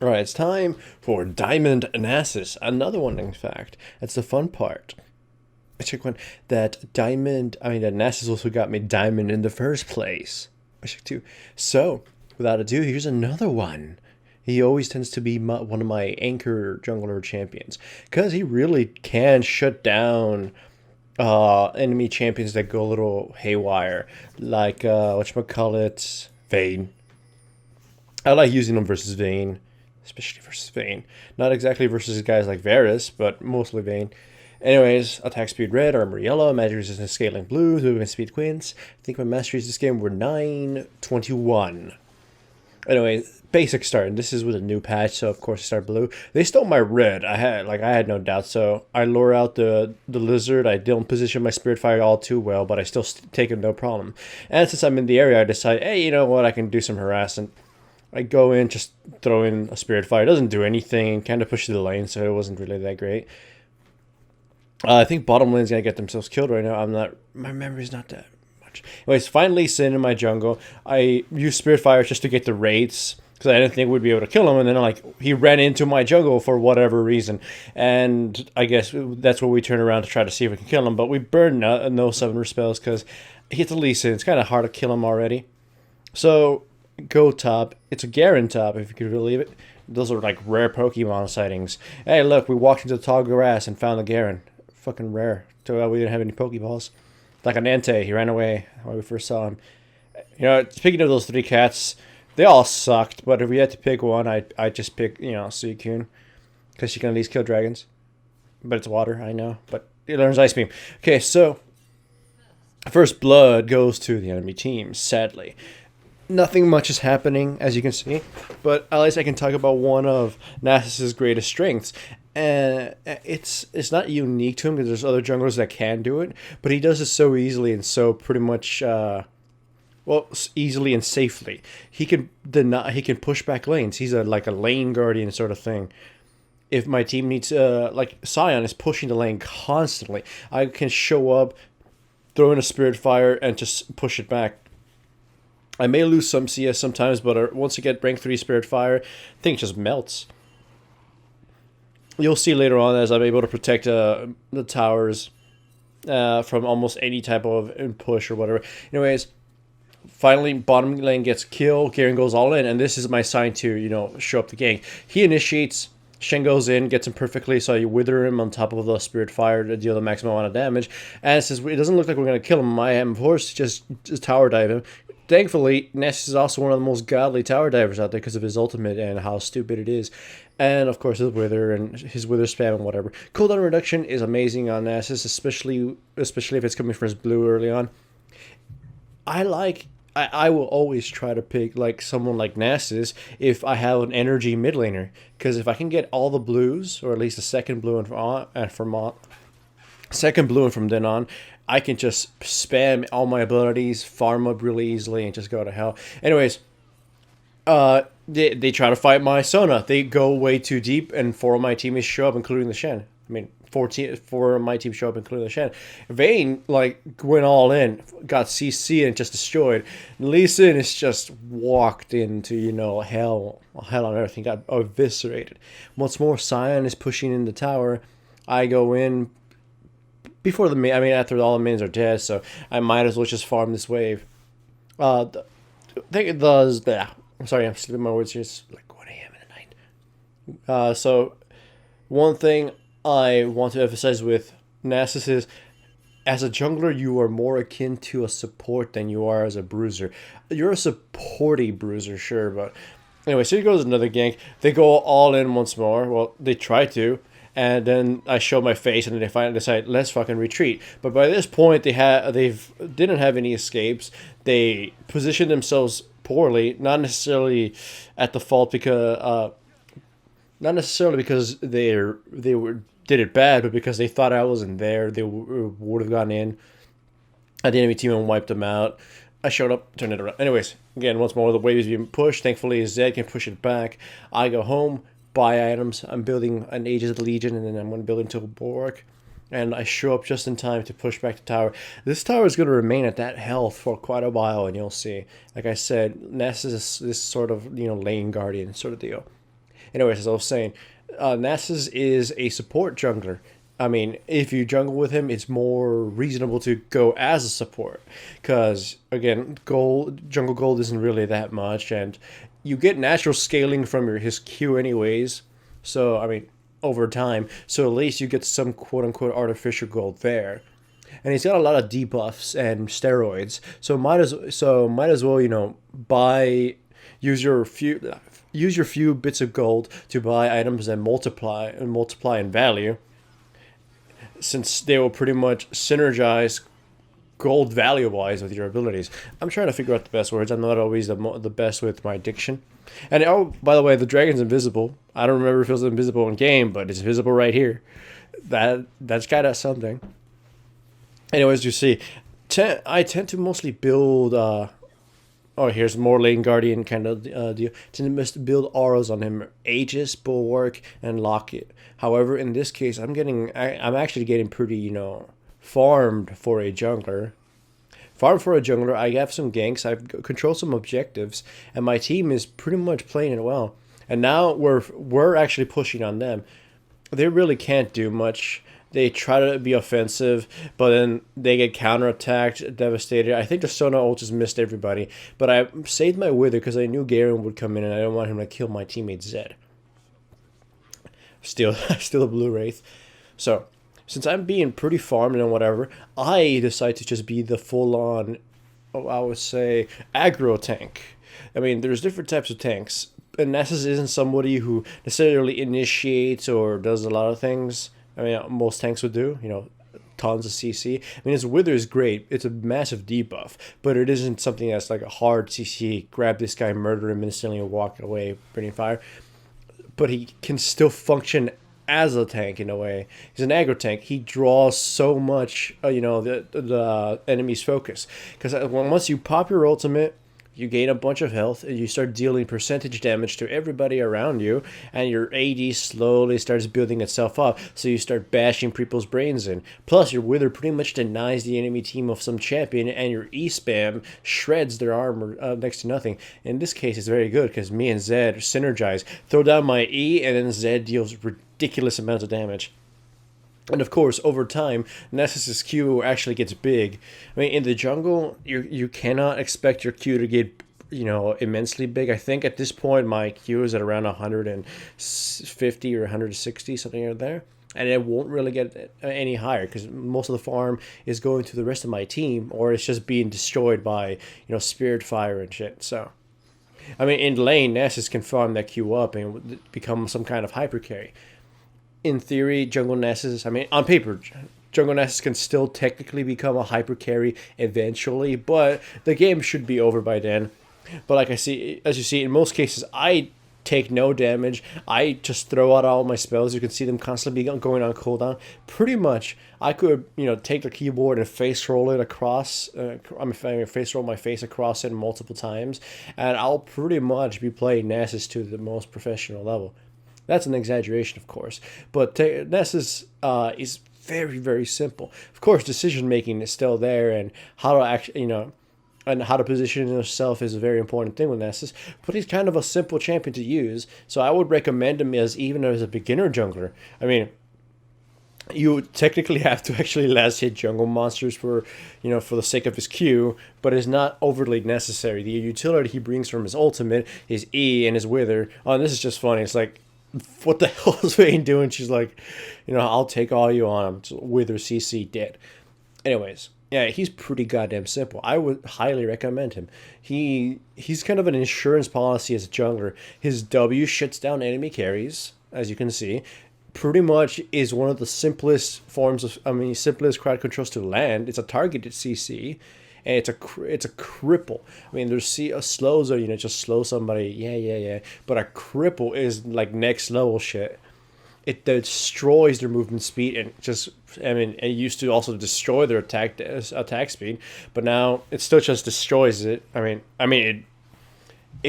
Alright, it's time for Diamond Nasus. Another one, in fact. That's the fun part. I checked one that that Nasus also got me Diamond in the first place. I checked too. So, without ado, here's another one. He always tends to be one of my anchor jungler champions. Because he really can shut down enemy champions that go a little haywire. Like, whatchamacallit, Vayne. I like using them versus Vayne, especially versus Vayne. Not exactly versus guys like Varus, but mostly Vayne. Anyways, attack speed red, armor yellow, magic resistance scaling blue, movement speed quints. I think my masteries this game were 921. Anyway, basic start, and this is with a new patch, so of course I start blue. They stole my red. I had no doubt. So I lure out the lizard. I don't position my spirit fire all too well, but I still take it no problem. And since I'm in the area, I decide, hey, you know what? I can do some harassment. I go in, just throw in a spirit fire. It doesn't do anything. Kind of pushes the lane, so it wasn't really that great. I think bottom lane's gonna get themselves killed right now. I'm not. My memory's not that much. Anyways, finally Sin in my jungle. I used spirit fire just to get the raids because I didn't think we'd be able to kill him. And then he ran into my jungle for whatever reason, and I guess that's where we turn around to try to see if we can kill him. But we burned no summoner spells because he hits the Lee Sin. It's kind of hard to kill him already. So go top. It's a Garen top, if you could believe it. Those are like rare Pokemon sightings. Hey, look, we walked into the tall grass and found the Garen. Fucking rare. So we didn't have any Pokeballs. Like an Entei, he ran away when we first saw him. You know, speaking of those three cats, they all sucked. But if we had to pick one, I'd just pick, Suicune. Because she can at least kill dragons. But it's water, I know. But it learns Ice Beam. Okay, so first blood goes to the enemy team, sadly. Nothing much is happening, as you can see, but at least I can talk about one of Nasus's greatest strengths. And it's not unique to him because there's other junglers that can do it, but he does it so easily and so pretty much easily and safely. He can push back lanes. He's like a lane guardian sort of thing. If my team needs like Sion is pushing the lane constantly, I can show up, throw in a spirit fire, and just push it back. I may lose some CS sometimes, but once you get rank 3 Spirit Fire, I think it just melts. You'll see later on as I'm able to protect the towers from almost any type of push or whatever. Anyways, finally, bottom lane gets killed. Garen goes all in, and this is my sign to, show up the gank. He initiates. Shen goes in, gets him perfectly, so you wither him on top of the Spirit Fire to deal the maximum amount of damage. And since it doesn't look like we're going to kill him, I am forced to just tower dive him. Thankfully, Ness is also one of the most godly tower divers out there because of his ultimate and how stupid it is. And, of course, his wither and his wither spam and whatever. Cooldown reduction is amazing on Nasus, especially if it's coming from his blue early on. I will always try to pick like someone like Nasus if I have an energy mid laner, because if I can get all the blues or at least the second blue and from then on, I can just spam all my abilities, farm up really easily, and just go to hell. Anyways, they try to fight my Sona. They go way too deep, and 4 of my teammates show up, including the Shen. I mean, 4 of my team show up, including the Shen. Vayne, went all in, got CC and just destroyed. Lee Sin is just walked into, hell on earth. He got eviscerated. Once more, Sion is pushing in the tower. I go in before after all the minions are dead, so I might as well just farm this wave. I think it does. Yeah. I'm sorry, I'm slipping my words here. It's like 1 a.m. in the night. So, one thing I want to emphasize with Nasus is, as a jungler, you are more akin to a support than you are as a bruiser. You're a supporty bruiser, sure, but anyway, so here goes another gank. They go all in once more. Well, they try to, and then I show my face, and then they finally decide, let's fucking retreat. But by this point, they didn't have any escapes. They positioned themselves poorly, not necessarily at the fault because not necessarily because they did it bad, but because they thought I wasn't there. They would have gone in at the enemy team and wiped them out. I showed up, turned it around. Anyways, again, once more, the wave is being pushed. Thankfully, Zed can push it back. I go home, buy items. I'm building an Aegis of the Legion, and then I'm going to build into a Bulwark. And I show up just in time to push back the tower. This tower is going to remain at that health for quite a while, and you'll see. Like I said, Ness is this sort of, lane guardian sort of deal. Anyways, as I was saying, Nasus is a support jungler. I mean, if you jungle with him, it's more reasonable to go as a support, because again, gold jungle gold isn't really that much, and you get natural scaling from his Q anyways. So I mean, over time, so at least you get some quote unquote artificial gold there. And he's got a lot of debuffs and steroids, might as well buy use your few bits of gold to buy items that multiply in value, since they will pretty much synergize gold value wise with your abilities. I'm trying to figure out the best words. I'm not always the best with my diction. And oh, by the way, the dragon's invisible. I don't remember if it was invisible in game, but it's visible right here. That's kind of something. Anyways, you see, I tend to mostly build. Oh, here's more lane guardian kind of deal. Tend to build auras on him, Aegis, Bulwark, and Locket. However, in this case, I'm actually getting pretty farmed for a jungler. Farm for a jungler. I have some ganks. I've controlled some objectives, and my team is pretty much playing it well. And now we're actually pushing on them. They really can't do much. They try to be offensive, but then they get counterattacked, devastated. I think the Sona ult just missed everybody, but I saved my Wither because I knew Garen would come in, and I didn't want him to kill my teammate Zed. Still a blue wraith. So, since I'm being pretty farmed and whatever, I decide to just be the full-on, I would say, aggro tank. I mean, there's different types of tanks, and Nasus isn't somebody who necessarily initiates or does a lot of things. I mean, most tanks would do, tons of CC. I mean, his Wither is great. It's a massive debuff, but it isn't something that's like a hard CC, grab this guy, murder him instantly, and walk away, breathing fire. But he can still function as a tank in a way. He's an aggro tank. He draws so much, the enemy's focus. Because once you pop your ultimate, you gain a bunch of health, and you start dealing percentage damage to everybody around you, and your AD slowly starts building itself up, so you start bashing people's brains in. Plus, your Wither pretty much denies the enemy team of some champion, and your E-spam shreds their armor next to nothing. In this case, it's very good, because me and Zed synergize. Throw down my E, and then Zed deals ridiculous amounts of damage. And of course, over time, Nasus's Q actually gets big. I mean, in the jungle, you cannot expect your Q to get, immensely big. I think at this point, my Q is at around 150 or 160, something like there. And it won't really get any higher because most of the farm is going to the rest of my team, or it's just being destroyed by, Spirit Fire and shit. So, I mean, in lane, Nasus can farm that Q up and become some kind of hyper carry. In theory, Jungle Nasus, I mean, on paper, Jungle Nasus can still technically become a hyper carry eventually, but the game should be over by then. But as you see, in most cases, I take no damage. I just throw out all my spells. You can see them constantly going on cooldown. Pretty much, I could, take the keyboard and face roll it across. Face roll my face across it multiple times, and I'll pretty much be playing Nasus to the most professional level. That's an exaggeration, of course, but Nasus is very, very simple. Of course, decision making is still there, and how to actually, and how to position yourself is a very important thing with Nasus. But he's kind of a simple champion to use, so I would recommend him even as a beginner jungler. I mean, you technically have to actually last hit jungle monsters for the sake of his Q, but it's not overly necessary. The utility he brings from his ultimate, his E, and his Wither. Oh, and this is just funny. It's like, what the hell is Vayne doing? She's like, I'll take all you on. Wither CC dead. Anyways, yeah, he's pretty goddamn simple. I would highly recommend him. He's kind of an insurance policy as a jungler. His W shuts down enemy carries, as you can see. Pretty much is one of the simplest simplest crowd controls to land. It's a targeted CC. And it's a cripple. I mean, there's slows are, just slow somebody, yeah. But a cripple is like next level shit. It destroys their movement speed and it used to also destroy their attack speed, but now it still just destroys it. It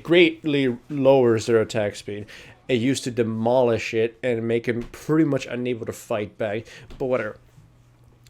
greatly lowers their attack speed. It used to demolish it and make him pretty much unable to fight back. But whatever.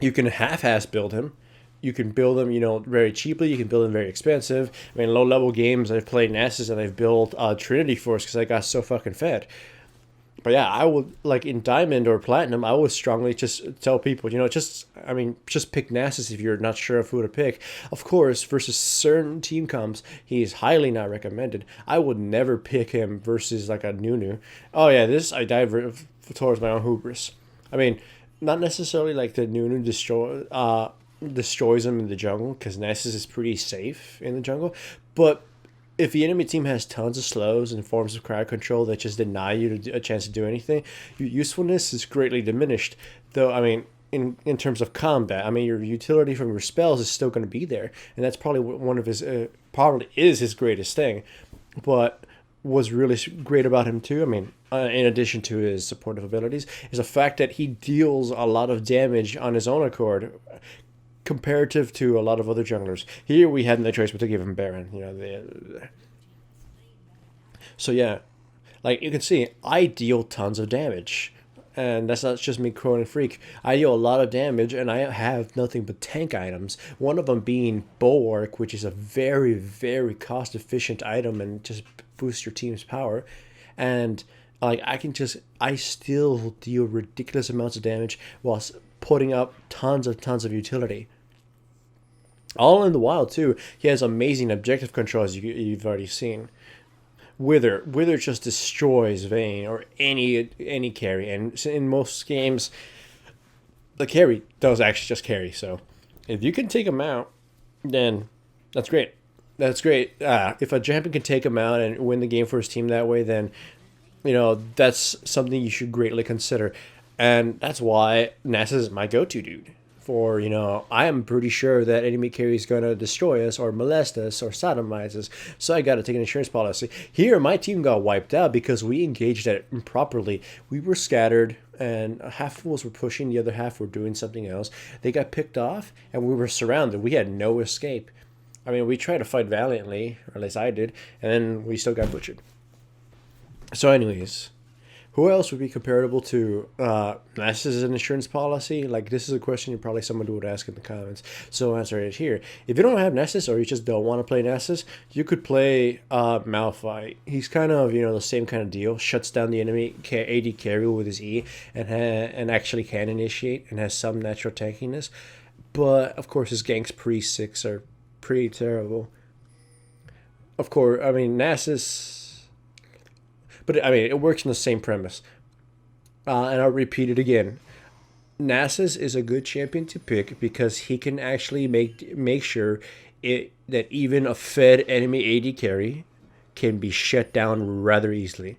You can half-ass build him. you can build them, very cheaply. You can build them very expensive. I mean, low level games I've played Nasus and I've built Trinity Force because I got so fucking fed. But yeah, I would like in Diamond or Platinum. I would strongly just tell people, just pick Nasus if you're not sure of who to pick. Of course, versus certain team comps, he's highly not recommended. I would never pick him versus like a Nunu. Oh yeah, this I dive towards my own hubris. I mean, not necessarily like the Nunu destroys him in the jungle because Nasus is pretty safe in the jungle, but if the enemy team has tons of slows and forms of crowd control that just deny you a chance to do anything, your usefulness is greatly diminished. Though, I mean, in terms of combat, I mean, your utility from your spells is still going to be there, and that's probably one of his, probably is his greatest thing. But what's really great about him too, I mean, in addition to his supportive abilities, is the fact that he deals a lot of damage on his own accord comparative to a lot of other junglers. Here we had no choice but to give him Baron. So yeah, like you can see, I deal tons of damage, and that's not just me crowing freak. I deal a lot of damage, and I have nothing but tank items. One of them being Bulwark, which is a very very cost efficient item and just boosts your team's power, and like I still deal ridiculous amounts of damage whilst putting up tons of utility. All in the wild too. He has amazing objective control as you've already seen. Wither just destroys Vayne or any carry, and in most games, the carry does actually just carry. So if you can take him out, then that's great. That's great. If a champion can take him out and win the game for his team that way, then that's something you should greatly consider, and that's why Nasus is my go-to dude. For I am pretty sure that enemy carry is going to destroy us or molest us or sodomize us, so I got to take an insurance policy. Here my team got wiped out because we engaged it improperly. We were scattered and half of us were pushing, the other half were doing something else. They got picked off and we were surrounded. We had no escape. I mean, we tried to fight valiantly, or at least I did, and then we still got butchered. So anyways, who else would be comparable to Nasus as an insurance policy? Like, this is a question probably someone would ask in the comments. So I'll answer it here. If you don't have Nasus or you just don't want to play Nasus, you could play Malphite. He's kind of, the same kind of deal. Shuts down the enemy AD carry with his E and actually can initiate and has some natural tankiness. But, of course, his ganks pre-6 are pretty terrible. Of course, I mean, Nasus... But I mean, it works on the same premise. And I'll repeat it again. Nasus is a good champion to pick because he can actually make sure that even a fed enemy AD carry can be shut down rather easily.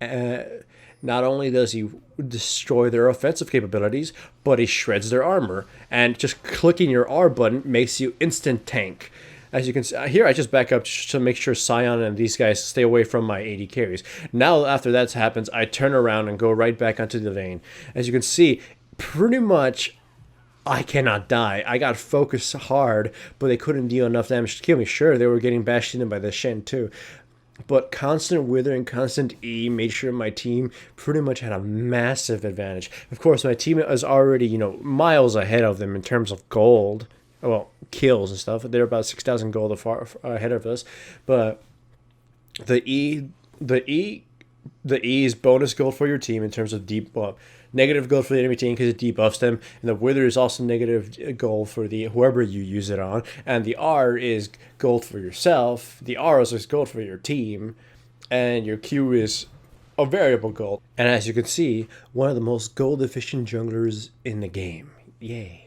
Not only does he destroy their offensive capabilities, but he shreds their armor. And just clicking your R button makes you instant tank. As you can see, here I just back up to make sure Sion and these guys stay away from my AD carries. Now, after that happens, I turn around and go right back onto the lane. As you can see, pretty much, I cannot die. I got focused hard, but they couldn't deal enough damage to kill me. Sure, they were getting bashed in by the Shen too. But constant Wither and constant E made sure my team pretty much had a massive advantage. Of course, my team is already, miles ahead of them in terms of gold. Well, kills and stuff. They're about 6,000 gold far ahead of us, but the E is bonus gold for your team in terms of negative gold for the enemy team because it debuffs them, and the Wither is also negative gold for the whoever you use it on, and the R is gold for yourself. The R is gold for your team, and your Q is a variable gold. And as you can see, one of the most gold efficient junglers in the game. Yay.